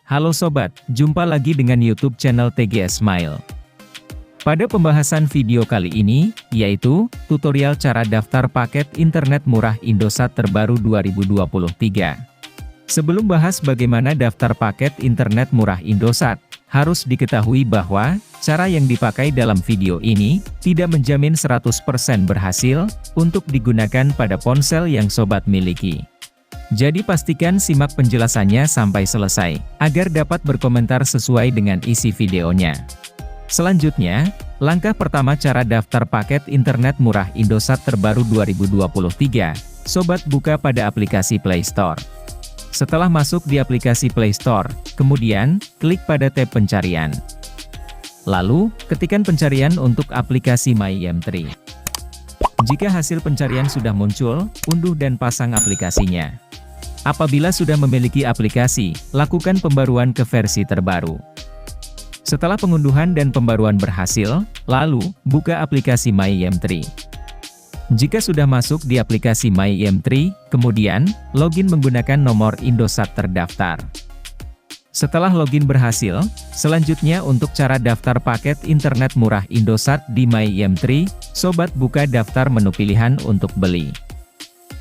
Halo Sobat, jumpa lagi dengan YouTube channel TGS Smile. Pada pembahasan video kali ini, yaitu tutorial cara daftar paket internet murah Indosat terbaru 2023. Sebelum bahas bagaimana daftar paket internet murah Indosat, harus diketahui bahwa cara yang dipakai dalam video ini tidak menjamin 100% berhasil untuk digunakan pada ponsel yang Sobat miliki. Jadi pastikan simak penjelasannya sampai selesai, agar dapat berkomentar sesuai dengan isi videonya. Selanjutnya, langkah pertama cara daftar paket internet murah Indosat terbaru 2023, Sobat buka pada aplikasi Play Store. Setelah masuk di aplikasi Play Store, kemudian, klik pada tab pencarian. Lalu, ketikkan pencarian untuk aplikasi MyM3. Jika hasil pencarian sudah muncul, unduh dan pasang aplikasinya. Apabila sudah memiliki aplikasi, lakukan pembaruan ke versi terbaru. Setelah pengunduhan dan pembaruan berhasil, lalu, buka aplikasi MyM3. Jika sudah masuk di aplikasi MyM3, kemudian, login menggunakan nomor Indosat terdaftar. Setelah login berhasil, selanjutnya untuk cara daftar paket internet murah Indosat di MyM3, Sobat buka daftar menu pilihan untuk beli.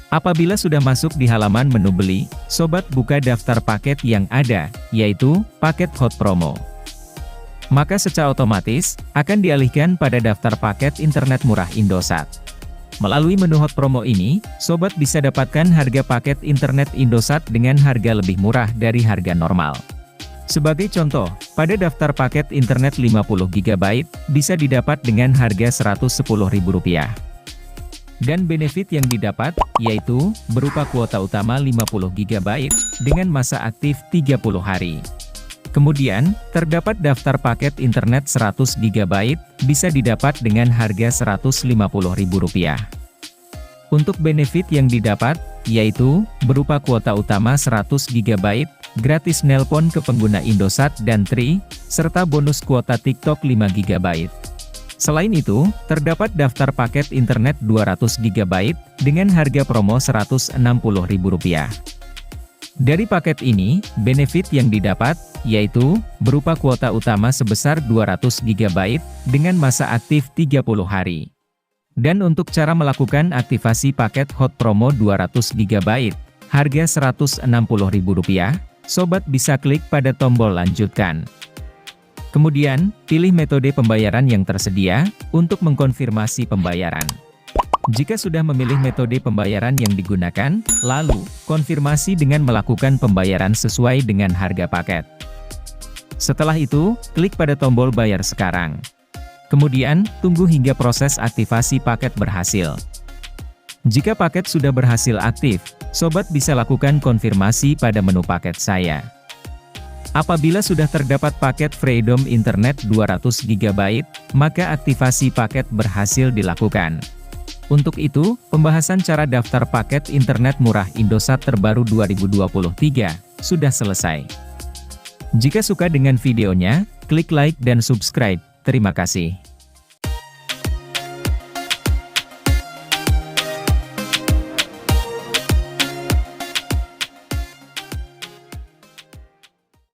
Apabila sudah masuk di halaman menu beli, Sobat buka daftar paket yang ada, yaitu paket Hot Promo. Maka secara otomatis, akan dialihkan pada daftar paket internet murah Indosat. Melalui menu Hot Promo ini, Sobat bisa dapatkan harga paket internet Indosat dengan harga lebih murah dari harga normal. Sebagai contoh, pada daftar paket internet 50GB, bisa didapat dengan harga Rp110.000. Dan benefit yang didapat, yaitu, berupa kuota utama 50GB, dengan masa aktif 30 hari. Kemudian, terdapat daftar paket internet 100GB, bisa didapat dengan harga Rp150.000. Untuk benefit yang didapat, yaitu, berupa kuota utama 100GB, gratis nelpon ke pengguna Indosat dan Tri, serta bonus kuota TikTok 5GB. Selain itu, terdapat daftar paket internet 200GB, dengan harga promo Rp160.000. Dari paket ini, benefit yang didapat, yaitu, berupa kuota utama sebesar 200GB, dengan masa aktif 30 hari. Dan untuk cara melakukan aktivasi paket Hot Promo 200GB, harga Rp160.000, Sobat bisa klik pada tombol lanjutkan. Kemudian, pilih metode pembayaran yang tersedia, untuk mengkonfirmasi pembayaran. Jika sudah memilih metode pembayaran yang digunakan, lalu, konfirmasi dengan melakukan pembayaran sesuai dengan harga paket. Setelah itu, klik pada tombol bayar sekarang. Kemudian, tunggu hingga proses aktivasi paket berhasil. Jika paket sudah berhasil aktif, Sobat bisa lakukan konfirmasi pada menu paket saya. Apabila sudah terdapat paket Freedom Internet 200GB, maka aktivasi paket berhasil dilakukan. Untuk itu, pembahasan cara daftar paket internet murah Indosat terbaru 2023, sudah selesai. Jika suka dengan videonya, klik like dan subscribe. Terima kasih.